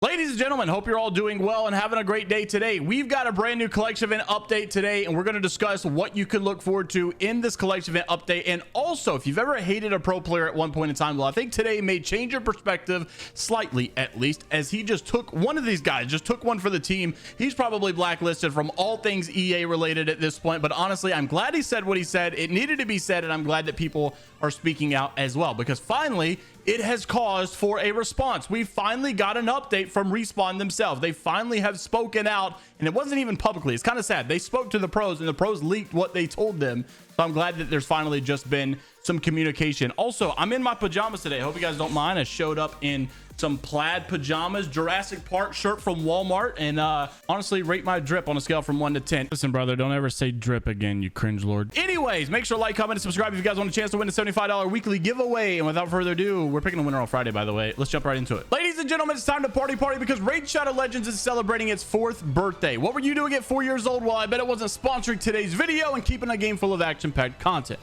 Ladies and gentlemen, hope you're all doing well and having a great day today. We've got a brand new collection event update today, and we're going to discuss what you could look forward to in this collection event update. And also, if you've ever hated a pro player at one point in time, well, I think today may change your perspective slightly, at least, as he just took one of these guys, just took one for the team. He's probably blacklisted from all things EA related at this point, but honestly, I'm glad he said what he said. It needed to be said, and I'm glad that people are speaking out as well, because finally, it has caused for a response. We finally got an update from Respawn themselves. They finally have spoken out, and it wasn't even publicly. It's kind of sad. They spoke to the pros, and the pros leaked what they told them. So I'm glad that there's finally just been some communication. Also, I'm in my pajamas today. I hope you guys don't mind. I showed up in some plaid pajamas, Jurassic Park shirt from Walmart, and honestly, rate my drip on a scale from 1 to 10. Listen, brother, don't ever say drip again, you cringe lord. Anyways, make sure to like, comment, and subscribe if you guys want a chance to win a $75 weekly giveaway. And without further ado, we're picking a winner on Friday, by the way. Let's jump right into it. Ladies and gentlemen, it's time to party because Raid Shadow Legends is celebrating its 4th birthday. What were you doing at 4 years old? Well, I bet it wasn't sponsoring today's video and keeping a game full of action-packed content.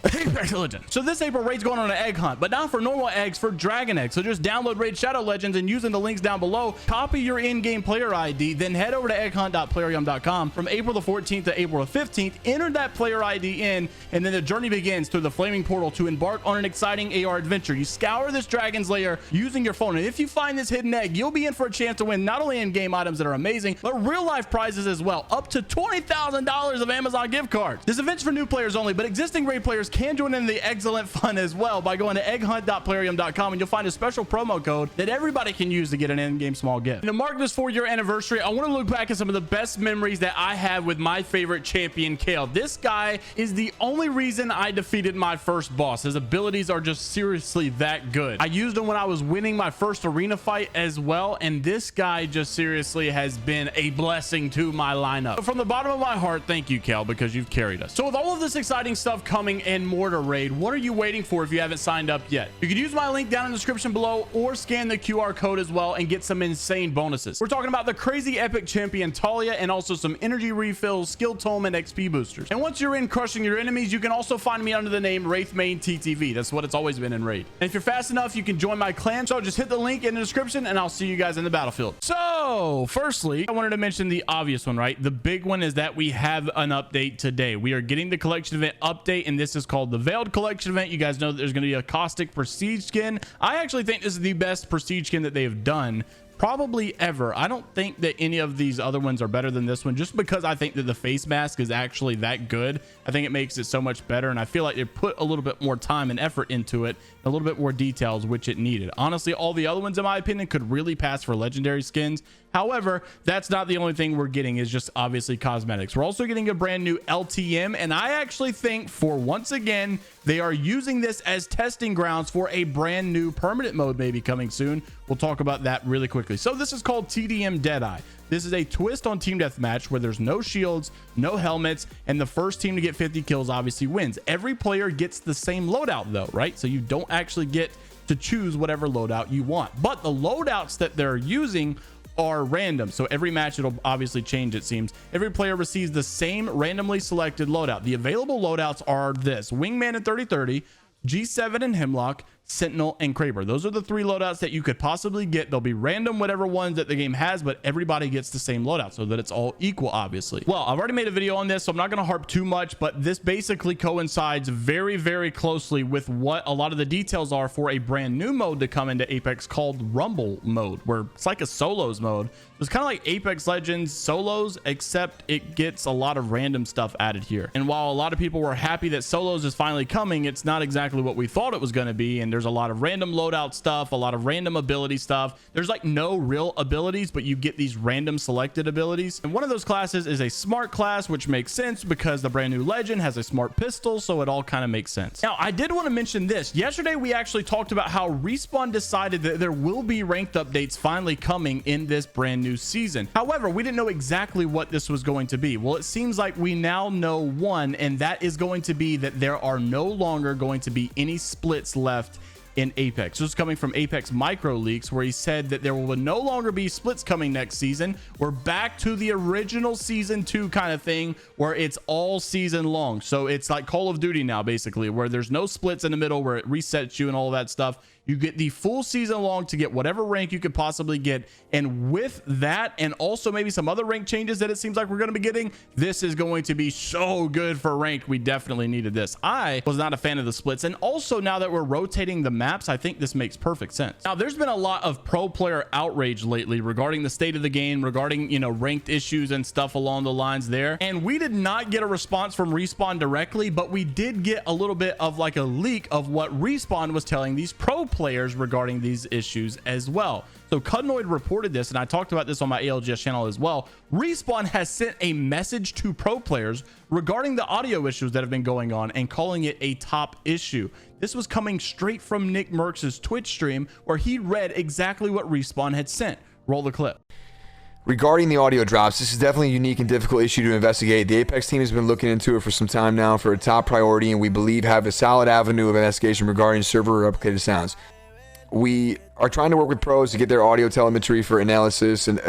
So this April, Raid's going on an egg hunt, but not for normal eggs, for dragon eggs. So just download Raid Shadow Legends and using the links down below, copy your in-game player ID, then head over to egghunt.playerium.com from April the 14th to April the 15th, enter that player ID in, and then the journey begins through the flaming portal to embark on an exciting AR adventure. You scour this dragon's lair using your phone, and if you find this hidden egg, you'll be in for a chance to win not only in-game items that are amazing, but real-life prizes as well, up to $20,000 of Amazon gift cards. This event's for new players only, but existing Raid players can join in the excellent fun as well by going to egghunt.playerium.com, and you'll find a special promo code that everybody can use to get an in-game small gift. And to mark this 4-year anniversary, I want to look back at some of the best memories that I have with my favorite champion, Kale. This guy is the only reason I defeated my first boss. His abilities are just seriously that good. I used him when I was winning my first arena fight as well, and this guy just seriously has been a blessing to my lineup. So from the bottom of my heart, thank you, Kale, because you've carried us. So with all of this exciting stuff coming and more to Raid, what are you waiting for if you haven't signed up yet? You can use my link down in the description below or scan the QR code as well and get some insane bonuses. We're talking about the crazy epic champion Talia, and also some energy refills, skill tome, and XP boosters. And once you're in crushing your enemies, you can also find me under the name Wraithmane TTV. That's what it's always been in Raid. And if you're fast enough, you can join my clan. So just hit the link in the description and I'll see you guys in the battlefield. So firstly, I wanted to mention the obvious one, right? The big one is that we have an update today. We are getting the collection event update, and this is called the Veiled Collection event. You guys know that there's going to be a Caustic Prestige skin. I actually think this is the best Prestige skin that they have done probably ever. I don't think that any of these other ones are better than this one, just because I think that the face mask is actually that good. I think it makes it so much better, and I feel like they put a little bit more time and effort into it, a little bit more details, which it needed. Honestly, all the other ones, in my opinion, could really pass for legendary skins. However, that's not the only thing we're getting, is just obviously cosmetics. We're also getting a brand new LTM, and I actually think, for once again, they are using this as testing grounds for a brand new permanent mode maybe coming soon. We'll talk about that really quickly. So this is called TDM Deadeye. This is a twist on team deathmatch where there's no shields, no helmets, and the first team to get 50 kills obviously wins. Every player gets the same loadout though, right? So you don't actually get to choose whatever loadout you want, but the loadouts that they're using are random. So every match it'll obviously change, it seems. Every player receives the same randomly selected loadout. The available loadouts are this: Wingman and 3030, G7 and Hemlock, Sentinel, and Kraber. Those are the 3 loadouts that you could possibly get. They'll be random, whatever ones that the game has, but everybody gets the same loadout so that it's all equal, obviously. Well, I've already made a video on this, so I'm not going to harp too much, but this basically coincides very, very closely with what a lot of the details are for a brand new mode to come into Apex called Rumble mode, where it's like a solos mode. It's kind of like Apex Legends solos, except it gets a lot of random stuff added here. And while a lot of people were happy that solos is finally coming, it's not exactly what we thought it was going to be. And there's a lot of random loadout stuff, a lot of random ability stuff. There's like no real abilities, but you get these random selected abilities. And one of those classes is a smart class, which makes sense because the brand new Legend has a smart pistol. So it all kind of makes sense. Now, I did want to mention this. Yesterday, we actually talked about how Respawn decided that there will be ranked updates finally coming in this brand new season. However, we didn't know exactly what this was going to be. Well, it seems like we now know one, and that is going to be that there are no longer going to be any splits left in Apex. This is coming from Apex Micro Leaks, where he said that there will no longer be splits coming next season. We're back to the original season 2 kind of thing, where it's all season long. So it's like Call of Duty now, basically, where there's no splits in the middle, where it resets you and all of that stuff. You get the full season long to get whatever rank you could possibly get. And with that, and also maybe some other rank changes that it seems like we're going to be getting, this is going to be so good for ranked. We definitely needed this. I was not a fan of the splits. And also now that we're rotating the maps, I think this makes perfect sense. Now, there's been a lot of pro player outrage lately regarding the state of the game, regarding, you know, ranked issues and stuff along the lines there. And we did not get a response from Respawn directly, but we did get a little bit of like a leak of what Respawn was telling these pro players regarding these issues as well. So Cudnoid reported this, and I talked about this on my ALGS channel as well. Respawn has sent a message to pro players regarding the audio issues that have been going on and calling it a top issue. This was coming straight from Nick Merckx's Twitch stream, where he read exactly what Respawn had sent. Roll the clip. Regarding the audio drops, this is definitely a unique and difficult issue to investigate. The Apex team has been looking into it for some time now for a top priority, and we believe have a solid avenue of investigation regarding server replicated sounds. We are trying to work with pros to get their audio telemetry for analysis, and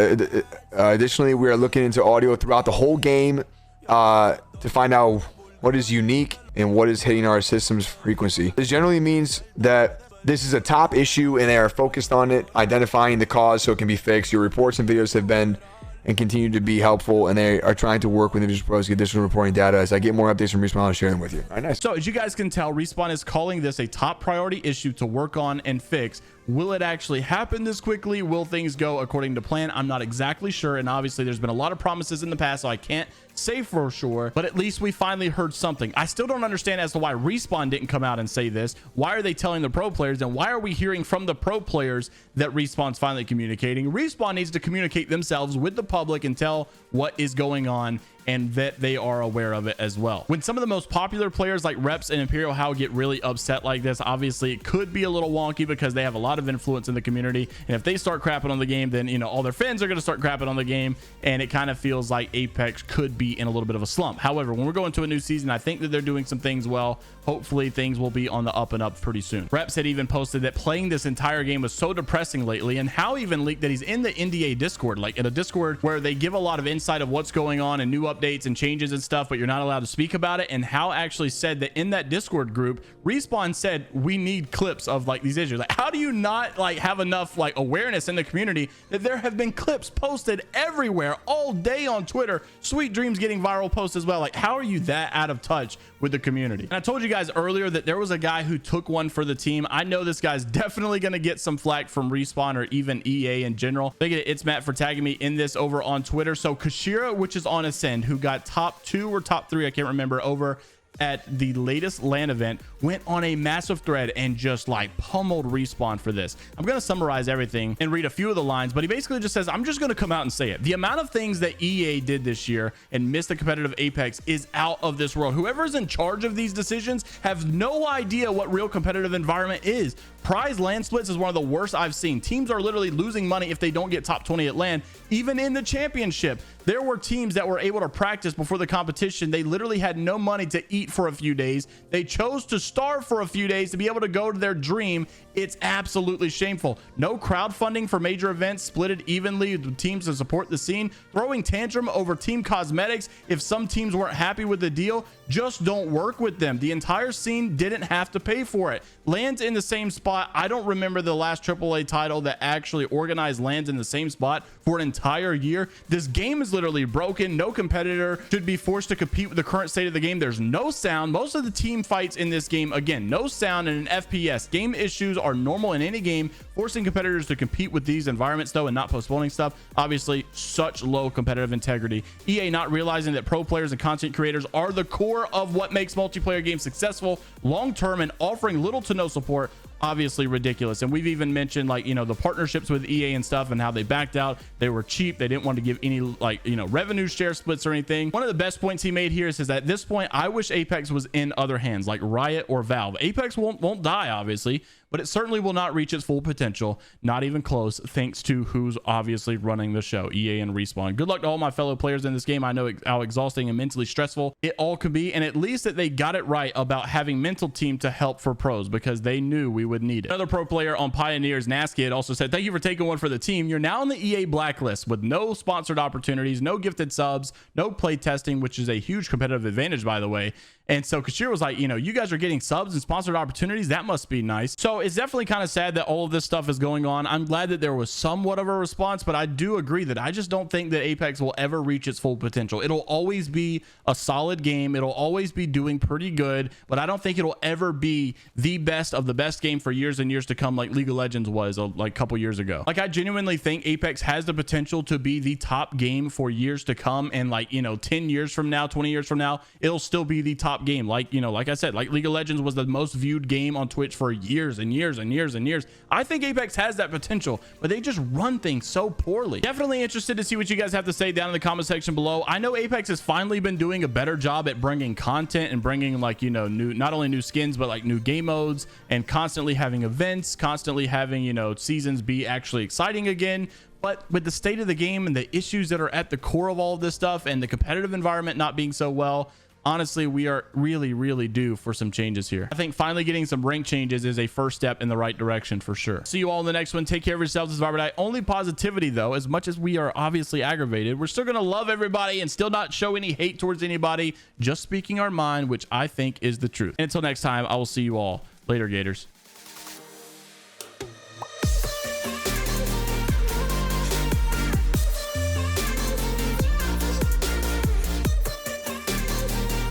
additionally, we are looking into audio throughout the whole game to find out what is unique and what is hitting our system's frequency. This generally means that this is a top issue and they are focused on it, identifying the cause so it can be fixed. Your reports and videos have been and continue to be helpful, and they are trying to work with individual pros to get additional reporting data. As I get more updates from Respawn, I'll share them with you. All right, nice. So as you guys can tell, Respawn is calling this a top priority issue to work on and fix. Will it actually happen this quickly? Will things go according to plan? I'm not exactly sure, and obviously there's been a lot of promises in the past, so I can't say for sure, but at least we finally heard something. I still don't understand as to why Respawn didn't come out and say this. Why are they telling the pro players, and why are we hearing from the pro players that Respawn's finally communicating? Respawn needs to communicate themselves with the public and tell what is going on, and that they are aware of it as well. When some of the most popular players like Reps and Imperial How get really upset like this, obviously it could be a little wonky because they have a lot of influence in the community, and if they start crapping on the game, then, you know, all their fans are going to start crapping on the game, and it kind of feels like Apex could be in a little bit of a slump. However, when we're going to a new season, I think that they're doing some things well. Hopefully things will be on the up and up pretty soon. Reps had even posted that playing this entire game was so depressing lately, and How even leaked that he's in the NDA Discord, like in a Discord where they give a lot of insight of what's going on and new updates and changes and stuff, but you're not allowed to speak about it. And How actually said that in that Discord group, Respawn said we need clips of like these issues. Like, how do you not like have enough like awareness in the community that there have been clips posted everywhere all day on Twitter? Sweet Dreams getting viral posts as well. Like, how are you that out of touch with the community? And I told you guys earlier that there was a guy who took one for the team. I know this guy's definitely going to get some flack from Respawn or even EA in general. Thank you to It's Matt for tagging me in this over on Twitter. So Kashira, which is on Ascend, who got top 2 or top 3, I can't remember, over at the latest LAN event, went on a massive thread and just like pummeled Respawn for this. I'm going to summarize everything and read a few of the lines, but he basically just says, I'm just going to come out and say it. The amount of things that EA did this year and missed the competitive Apex is out of this world. Whoever's in charge of these decisions have no idea what real competitive environment is. Prize LAN splits is one of the worst I've seen. Teams are literally losing money if they don't get top 20 at LAN. Even in the championship, there were teams that were able to practice before the competition. They literally had no money to eat for a few days. They chose to starve for a few days to be able to go to their dream. It's absolutely shameful. No crowdfunding for major events, split it evenly with teams to support the scene, throwing tantrum over team cosmetics. If some teams weren't happy with the deal, just don't work with them. The entire scene didn't have to pay for it. LANs in the same spot. I don't remember the last AAA title that actually organized LANs in the same spot for an entire year. This game is literally broken. No competitor should be forced to compete with the current state of the game. There's no sound. Most of the team fights in this game, again, no sound and an FPS. Game issues are normal in any game. Forcing competitors to compete with these environments though and not postponing stuff, obviously such low competitive integrity. EA not realizing that pro players and content creators are the core of what makes multiplayer games successful long term, and offering little to no support, obviously ridiculous. And we've even mentioned, like, you know, the partnerships with EA and stuff and how they backed out. They were cheap. They didn't want to give any, like, you know, revenue share splits or anything. One of the best points he made here is that at this point, I wish Apex was in other hands like Riot or Valve. Apex won't die, obviously, but it certainly will not reach its full potential, not even close, thanks to who's obviously running the show, EA and Respawn. Good luck to all my fellow players in this game. I know how exhausting and mentally stressful it all can be, and at least that they got it right about having mental team to help for pros, because they knew we would need it. Another pro player on Pioneers, Naskid, also said, thank you for taking one for the team. You're now on the EA blacklist with no sponsored opportunities, no gifted subs, no play testing, which is a huge competitive advantage, by the way. And so Kashir was like, you know, you guys are getting subs and sponsored opportunities. That must be nice. So it's definitely kind of sad that all of this stuff is going on. I'm glad that there was somewhat of a response, but I do agree that I just don't think that Apex will ever reach its full potential. It'll always be a solid game. It'll always be doing pretty good, but I don't think it'll ever be the best of the best game for years and years to come, like League of Legends was like a couple years ago. Like, I genuinely think Apex has the potential to be the top game for years to come, and like, you know, 10 years from now, 20 years from now, it'll still be the top game. Like, you know, like I said, like League of Legends was the most viewed game on Twitch for years and years and years and years. I think Apex has that potential, but they just run things so poorly. Definitely interested to see what you guys have to say down in the comment section below. I know Apex has finally been doing a better job at bringing content and bringing, like, you know, new, not only new skins, but like new game modes, and constantly having events, constantly having, you know, seasons be actually exciting again. But with the state of the game and the issues that are at the core of all of this stuff, and the competitive environment not being so well, honestly, we are really due for some changes here. I think finally getting some rank changes is a first step in the right direction for sure. See you all in the next one. Take care of yourselves. This is Robert. Only positivity, though. As much as we are obviously aggravated, we're still going to love everybody and still not show any hate towards anybody, just speaking our mind, which I think is the truth. And until next time, I will see you all later, Gators.